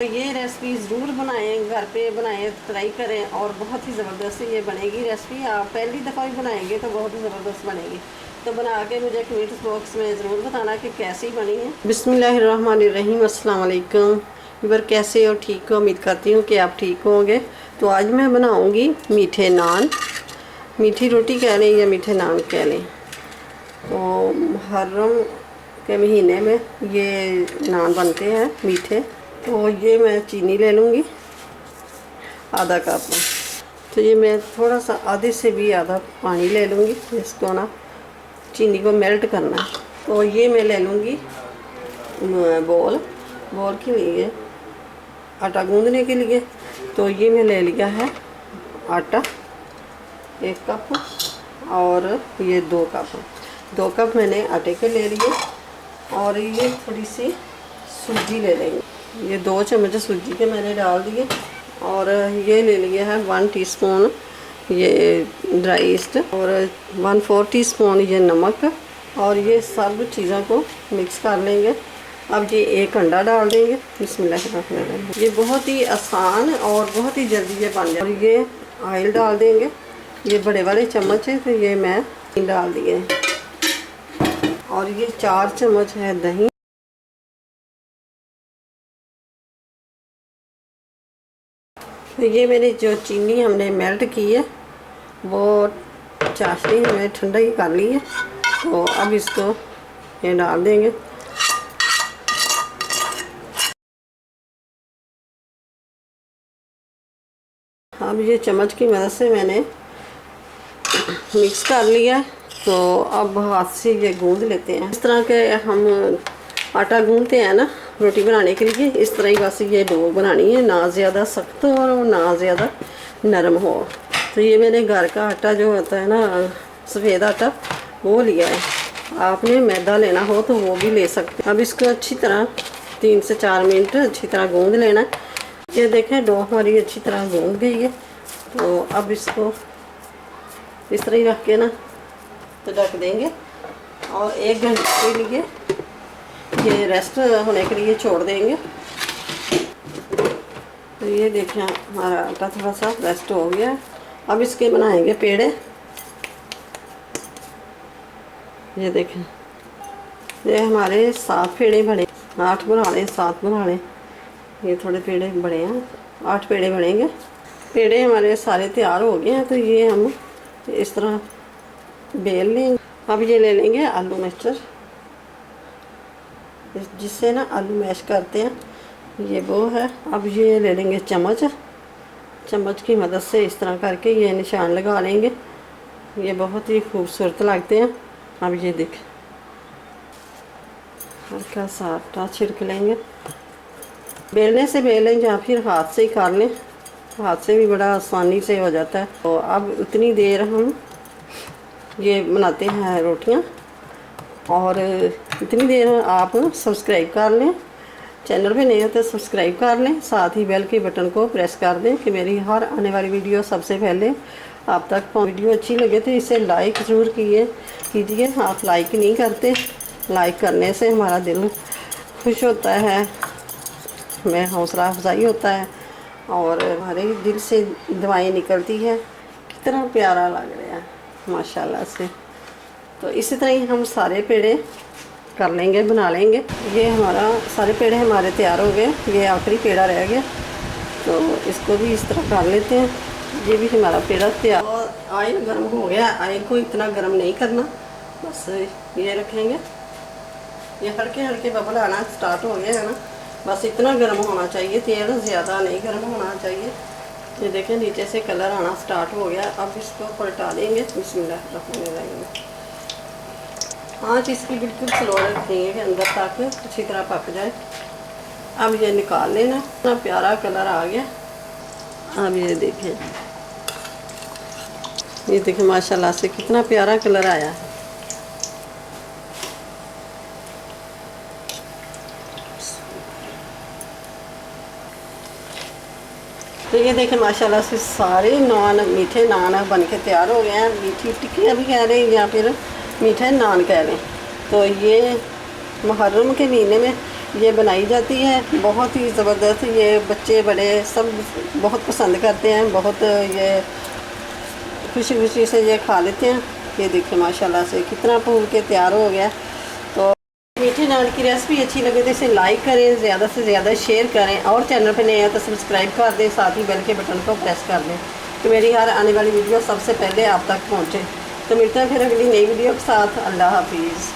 तो ये रेसिपी ज़रूर बनाएं, घर पे बनाएं, ट्राई करें और बहुत ही ज़बरदस्त ये बनेगी रेसिपी। आप पहली दफ़ा भी बनाएंगे तो बहुत ही ज़बरदस्त बनेगी। तो बना के मुझे कमेंट्स बॉक्स में ज़रूर बताना कि कैसी बनी है। बिस्मिल्लाहिर्रहमानिर्रहीम, अस्सलाम वालेकुम। इबर कैसे हो? ठीक हो? उम्मीद करती हूँ कि आप ठीक होंगे। तो आज मैं बनाऊँगी मीठे नान, मीठी रोटी कह लें या मीठे नान कह लें। तो मुहर्रम के महीने में ये नान बनते हैं मीठे। तो ये मैं चीनी ले लूँगी आधा कप। तो ये मैं थोड़ा सा आधे से भी आधा पानी ले लूँगी, इसको ना चीनी को मेल्ट करना है। तो ये मैं ले लूँगी बोल के लिए आटा गूंदने के लिए। तो ये मैं ले लिया है आटा 1 कप और ये 2 कप मैंने आटे के ले लिए। और ये थोड़ी सी सूजी ले लेंगे, ये 2 चम्मच सूजी के मैंने डाल दिए। और ये ले लिया है 1 टीस्पून ये ड्राई ईस्ट और 1/4 टीस्पून ये नमक। और ये सब चीज़ों को मिक्स कर लेंगे। अब ये 1 अंडा डाल देंगे। बिस्मिल्लाहिर्रहमानिर्रहीम। ये बहुत ही आसान और बहुत ही जल्दी ये बन जाए। और ये ऑयल डाल देंगे, ये बड़े वाले चम्मच है तो ये मैं डाल दिए। और ये 4 चम्मच है दही। तो ये मैंने जो चीनी हमने मेल्ट की है वो चाशनी हमने ठंडा ही कर ली है। तो अब इसको ये डाल देंगे। अब ये चम्मच की मदद से मैंने मिक्स कर लिया। तो अब हाथ से ये गूंद लेते हैं। इस तरह के हम आटा गूंदते हैं ना रोटी बनाने के लिए, इस तरह ही बस ये डो बनानी है, ना ज़्यादा सख्त हो और ना ज़्यादा नरम हो। तो ये मैंने घर का आटा जो होता है ना सफ़ेद आटा वो लिया है। आपने मैदा लेना हो तो वो भी ले सकते हैं। अब इसको अच्छी तरह 3 से 4 मिनट अच्छी तरह गूंद लेना। ये देखें डो हमारी अच्छी तरह गूंद गई है। तो अब इसको इस तरह ही रख के ना तो ढक देंगे और 1 घंटे के लिए ये रेस्ट होने के लिए छोड़ देंगे। तो ये देखें हमारा आटा थोड़ा सा रेस्ट हो गया। अब इसके बनाएंगे पेड़े। ये देखें ये हमारे 7 पेड़े बने, 8 बना लें 7 बना लें। ये थोड़े पेड़े बड़े हैं, 8 पेड़े बनेंगे। पेड़े हमारे सारे तैयार हो गए हैं। तो ये हम इस तरह बेल लेंगे। अब ये ले लेंगे आलू मिक्सचर, जिससे ना आलू मैश करते हैं, ये वो है। अब ये ले लेंगे चम्मच की मदद से इस तरह करके ये निशान लगा लेंगे। ये बहुत ही खूबसूरत लगते हैं। अब ये देखें हल्का सा आटा छिड़क लेंगे। बेलने से बेलें या फिर हाथ से ही कर लें, हाथ से भी बड़ा आसानी से हो जाता है। तो अब उतनी देर हम ये बनाते हैं रोटियां। और इतनी देर आप सब्सक्राइब कर लें, चैनल पे नहीं हो तो सब्सक्राइब कर लें, साथ ही बेल के बटन को प्रेस कर दें कि मेरी हर आने वाली वीडियो सबसे पहले आप तक। वीडियो अच्छी लगे तो इसे लाइक ज़रूर कीजिए। आप लाइक नहीं करते, लाइक करने से हमारा दिल खुश होता है, हमें हौसला अफजाई होता है और हमारे दिल से दुआएं निकलती है। कितना प्यारा लग रहा है माशाल्लाह से। तो इसी तरह ही हम सारे पेड़े कर लेंगे, बना लेंगे। ये हमारा सारे पेड़े हमारे तैयार हो गए, ये आखिरी पेड़ा रह गया। तो इसको भी इस तरह कर लेते हैं। ये भी हमारा पेड़ा तैयार। और ऑयल गर्म हो गया। ऑयल को इतना गर्म नहीं करना, बस ये रखेंगे। ये हल्के हल्के बबल आना स्टार्ट हो गया है ना, बस इतना गर्म होना चाहिए, तेल ज़्यादा नहीं गर्म होना चाहिए। ये देखें नीचे से कलर आना स्टार्ट हो गया। अब इसको पलटा देंगे। बिस्मिल्लाहिर्रहमानिर्रहीम। आँच इसकी बिल्कुल स्लो रखेंगे कि अंदर तक अच्छी तरह पक जाए। अब ये निकाल लेना। इतना प्यारा कलर आ गया। अब ये देखें माशाल्लाह से कितना प्यारा कलर आया। तो ये देखें माशाल्लाह से सारे नान मीठे नान बन के तैयार हो गए हैं। मीठी टिक्कियाँ भी कह रहे हैं या फिर मीठे नान कह लें। तो ये मुहर्रम के महीने में ये बनाई जाती है, बहुत ही ज़बरदस्त। ये बच्चे बड़े सब बहुत पसंद करते हैं, बहुत ये खुशी खुशी से ये खा लेते हैं। ये देखिए माशाल्लाह से कितना फूल के तैयार हो गया। तो मीठे नान की रेसिपी अच्छी लगे तो इसे लाइक करें, ज़्यादा से ज़्यादा शेयर करें, और चैनल पर नए हैं तो सब्सक्राइब कर दें, साथ ही बेल के बटन को प्रेस कर दें तो मेरी हर आने वाली वीडियो सबसे पहले आप तक पहुँचे। तो मिलते हैं फिर अगली नई वीडियो के साथ। अल्लाह हाफिज़।